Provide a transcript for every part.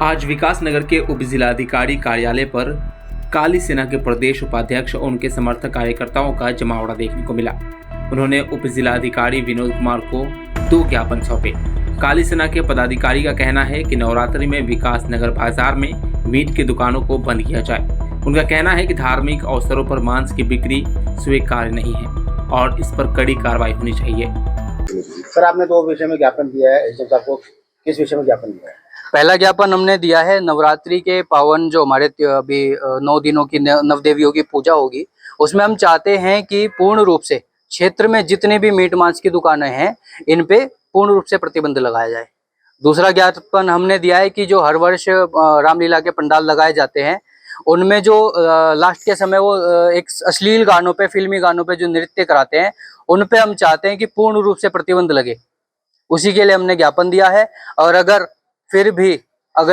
आज विकास नगर के उप जिलाधिकारी कार्यालय पर काली सेना के प्रदेश उपाध्यक्ष और उनके समर्थक कार्यकर्ताओं का जमावड़ा देखने को मिला। उन्होंने उप जिलाधिकारी विनोद कुमार को 2 ज्ञापन सौंपे। काली सेना के पदाधिकारी का कहना है कि नवरात्रि में विकास नगर बाजार में मीट की दुकानों को बंद किया जाए। उनका कहना है कि धार्मिक अवसरों पर मांस की बिक्री स्वीकार्य नहीं है और इस पर कड़ी कार्रवाई होनी चाहिए। सर, आपने 2 विषय में ज्ञापन दिया है, एसडीएम साहब को किस विषय में ज्ञापन दिया है? पहला ज्ञापन हमने दिया है नवरात्रि के पावन जो हमारे अभी 9 दिनों की नवदेवियों की पूजा होगी, उसमें हम चाहते हैं कि पूर्ण रूप से क्षेत्र में जितने भी मीट मांस की दुकानें हैं इन पे पूर्ण रूप से प्रतिबंध लगाया जाए। दूसरा ज्ञापन हमने दिया है कि जो हर वर्ष रामलीला के पंडाल लगाए जाते हैं उनमें जो लास्ट के समय वो एक अश्लील गानों पे, फिल्मी गानों पे जो नृत्य कराते हैं उन पे हम चाहते हैं कि पूर्ण रूप से प्रतिबंध लगे। उसी के लिए हमने ज्ञापन दिया है और अगर फिर भी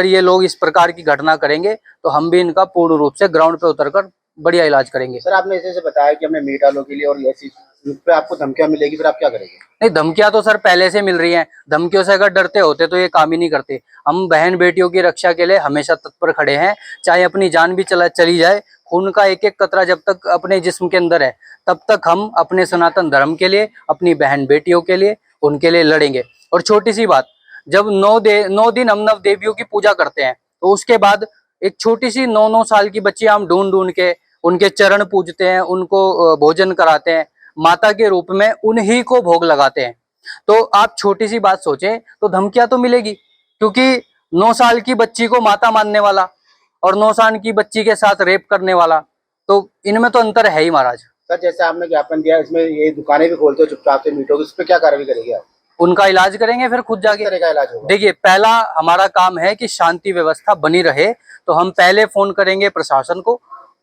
ये लोग इस प्रकार की घटना करेंगे तो हम भी इनका पूर्ण रूप से ग्राउंड पे उतरकर बढ़िया इलाज करेंगे। सर, आपने ऐसे बताया कि हमने मीट वालों के लिए और ऐसी पे आपको धमकियां मिलेगी, फिर आप क्या करेंगे? नहीं, धमकियां तो सर पहले से मिल रही हैं। धमकियों से अगर डरते होते तो ये काम ही नहीं करते। हम बहन बेटियों की रक्षा के लिए हमेशा तत्पर खड़े हैं, चाहे अपनी जान भी चली जाए। खून का एक एक कतरा जब तक अपने जिस्म के अंदर है तब तक हम अपने सनातन धर्म के लिए, अपनी बहन बेटियों के लिए, उनके लिए लड़ेंगे। और छोटी सी बात, जब 9 दिन हम नव देवियों की पूजा करते हैं तो उसके बाद एक छोटी सी 9 साल की बच्ची हम ढूंढ के उनके चरण पूजते हैं, उनको भोजन कराते हैं, माता के रूप में उन्हीं को भोग लगाते हैं। तो आप छोटी सी बात सोचें तो धमकियां तो मिलेगी, क्योंकि 9 साल की बच्ची को माता मानने वाला और 9 साल की बच्ची के साथ रेप करने वाला, तो इनमें तो अंतर है ही महाराज। सर, जैसे आपने ज्ञापन दिया, इसमें ये दुकानें भी खोलते हो चुपचाप से मीटों की, उस पर क्या कार्रवाई करेंगे आप? उनका इलाज करेंगे फिर खुद जाके। किस तरह का इलाज होगा? देखिए, पहला हमारा काम है कि शांति व्यवस्था बनी रहे, तो हम पहले फोन करेंगे प्रशासन को,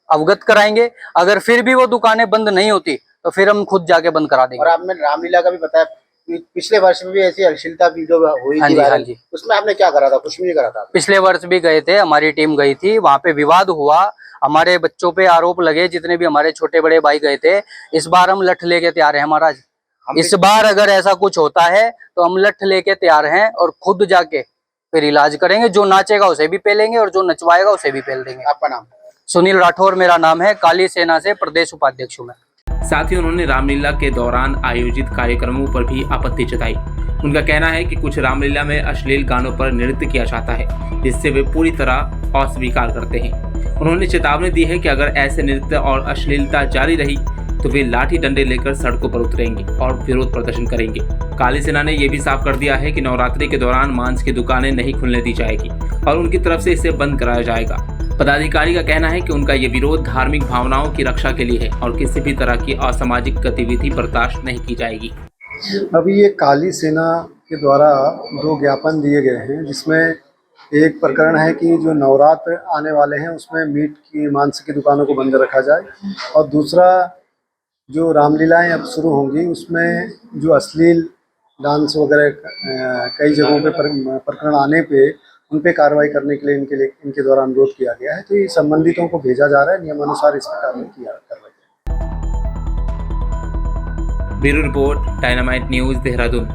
अवगत कराएंगे। अगर फिर भी वो दुकानें बंद नहीं होती तो फिर हम खुद जाके बंद करा देंगे। और आपने रामलीला का भी बताया, पिछले वर्ष में भी ऐसी अश्लीलता वीडियो हुई थी हाँ जी। उसमें आपने क्या करा था? कुछ भी नहीं करा था? पिछले वर्ष भी गए थे, हमारी टीम गई थी, वहां पे विवाद हुआ, हमारे बच्चों पे आरोप लगे, जितने भी हमारे छोटे बड़े भाई गए थे। इस बार हम लठ लेके तैयार हैं महाराज। इस बार अगर ऐसा कुछ होता है तो हम लठ लेके तैयार हैं और खुद जाके फिर इलाज करेंगे। जो नाचेगा उसे भी पेलेंगे और जो नचवाएगा उसे भी पेल देंगे। आपका नाम? सुनील राठौर मेरा नाम है, काली सेना से प्रदेश उपाध्यक्ष हूँ मैं। साथ ही उन्होंने रामलीला के दौरान आयोजित कार्यक्रमों पर भी आपत्ति जताई। उनका कहना है कि कुछ रामलीला में अश्लील गानों पर नृत्य किया जाता है, जिससे वे पूरी तरह अस्वीकार करते हैं। उन्होंने चेतावनी दी है कि अगर ऐसे नृत्य और अश्लीलता जारी रही तो वे लाठी डंडे लेकर सड़कों पर उतरेंगे और विरोध प्रदर्शन करेंगे। काली सेना ने यह भी साफ कर दिया है कि नवरात्रि के दौरान मांस की दुकानें नहीं खुलने दी जाएगी और उनकी तरफ से इसे बंद कराया जाएगा। पदाधिकारी का कहना है कि उनका ये विरोध धार्मिक भावनाओं की रक्षा के लिए है और किसी भी तरह की असामाजिक गतिविधि बर्दाश्त नहीं की जाएगी। अभी ये काली सेना के द्वारा 2 ज्ञापन दिए गए हैं, जिसमें एक प्रकरण है कि जो नवरात्र आने वाले हैं उसमें मीट की, मांस की दुकानों को बंद रखा जाए, और दूसरा जो रामलीलाएं अब शुरू होंगी उसमें जो अश्लील डांस वगैरह कई जगहों पे प्रकरण आने पे उन पे कार्रवाई करने के लिए इनके द्वारा अनुरोध किया गया है। तो ये संबंधितों को भेजा जा रहा है, नियमानुसार इस पर कार्रवाई किया करवाई जाए। Bureau report, dynamite news, Dehradun.